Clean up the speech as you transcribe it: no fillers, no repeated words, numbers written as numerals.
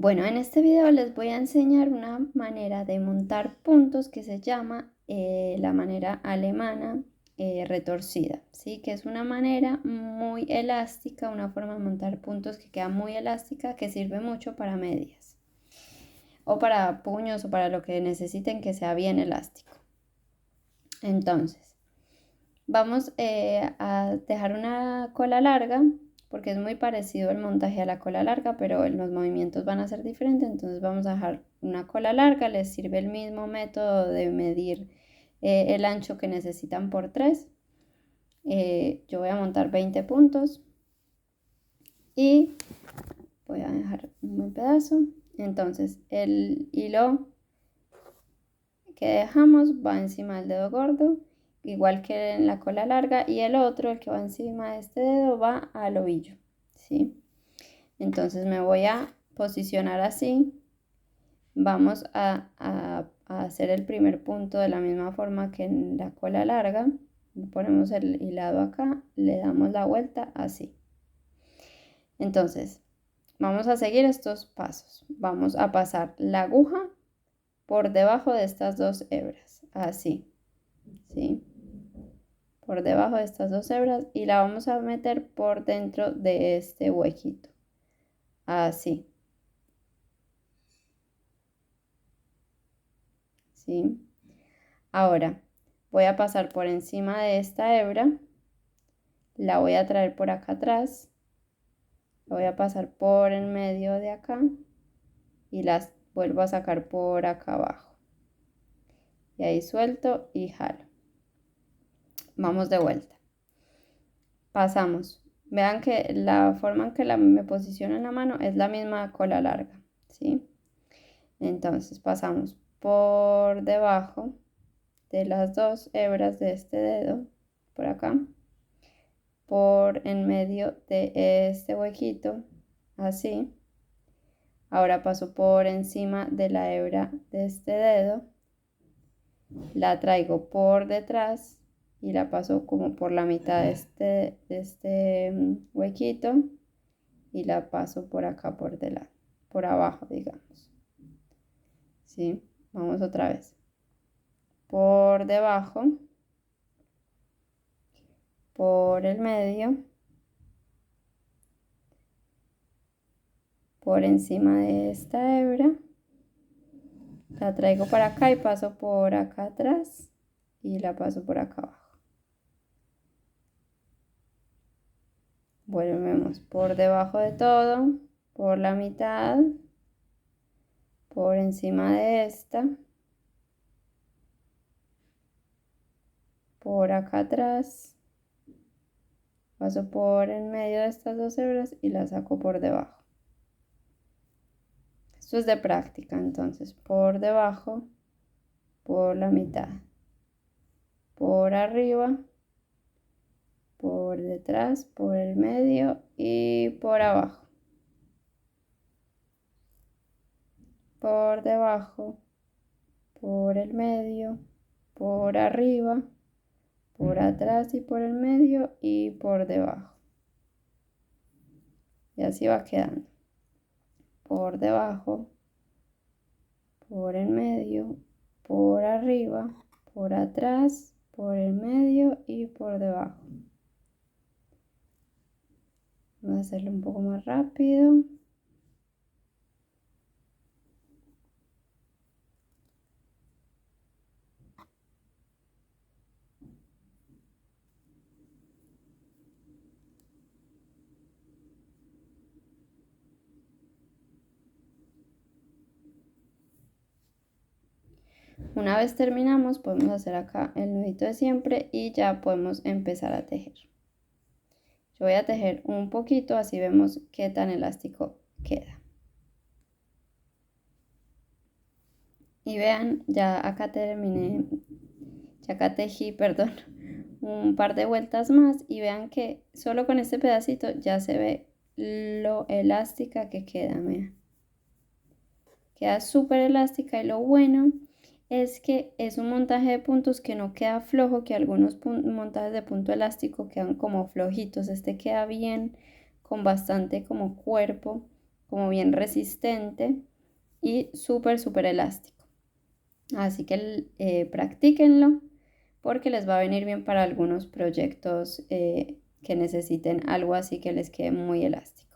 Bueno, en este video les voy a enseñar una manera de montar puntos que se llama la manera alemana retorcida, ¿sí? Que es una manera muy elástica, una forma de montar puntos que queda muy elástica, que sirve mucho para medias o para puños o para lo que necesiten que sea bien elástico. Entonces, vamos a dejar una cola larga porque es muy parecido el montaje a la cola larga, pero los movimientos van a ser diferentes. Entonces vamos a dejar una cola larga, les sirve el mismo método de medir el ancho que necesitan por 3. Yo voy a montar 20 puntos y voy a dejar un buen pedazo. Entonces el hilo que dejamos va encima del dedo gordo, igual que en la cola larga, y el otro, el que va encima de este dedo, va al ovillo, ¿sí? Entonces me voy a posicionar así. Vamos a hacer el primer punto de la misma forma que en la cola larga. Ponemos el hilado acá, le damos la vuelta así. Entonces, vamos a seguir estos pasos. Vamos a pasar la aguja por debajo de estas dos hebras, así, ¿sí? Por debajo de estas dos hebras y la vamos a meter por dentro de este huequito, así, ¿sí? Ahora voy a pasar por encima de esta hebra, la voy a traer por acá atrás, la voy a pasar por el medio de acá y las vuelvo a sacar por acá abajo. Y ahí suelto y jalo. Vamos de vuelta. Pasamos. Vean que la forma en que me posiciono en la mano es la misma cola larga, ¿sí? Entonces pasamos por debajo de las dos hebras de este dedo, por acá, por en medio de este huequito, así. Ahora paso por encima de la hebra de este dedo, la traigo por detrás y la paso como por la mitad de este huequito y la paso por acá por delante, por abajo, digamos. ¿Sí? Vamos otra vez. Por debajo, por el medio, por encima de esta hebra, la traigo para acá y paso por acá atrás y la paso por acá abajo. Volvemos por debajo de todo, por la mitad, por encima de esta, por acá atrás, paso por en medio de estas dos hebras y la saco por debajo. Esto es de práctica, entonces por debajo, por la mitad, por arriba, por detrás, por el medio y por abajo. Por debajo, por el medio, por arriba, por atrás y por el medio y por debajo. Y así va quedando. Por debajo, por el medio, por arriba, por atrás, por el medio y por debajo. Vamos a hacerlo un poco más rápido. Una vez terminamos, podemos hacer acá el nudito de siempre y ya podemos empezar a tejer. Yo voy a tejer un poquito, así vemos qué tan elástico queda. Y vean, ya acá terminé, ya acá tejí, perdón, un par de vueltas más y vean que solo con este pedacito ya se ve lo elástica que queda, vean. Queda súper elástica y lo bueno es que es un montaje de puntos que no queda flojo, que algunos montajes de punto elástico quedan como flojitos. Este queda bien, con bastante como cuerpo como bien resistente y súper elástico. Así que practíquenlo porque les va a venir bien para algunos proyectos que necesiten algo así que les quede muy elástico.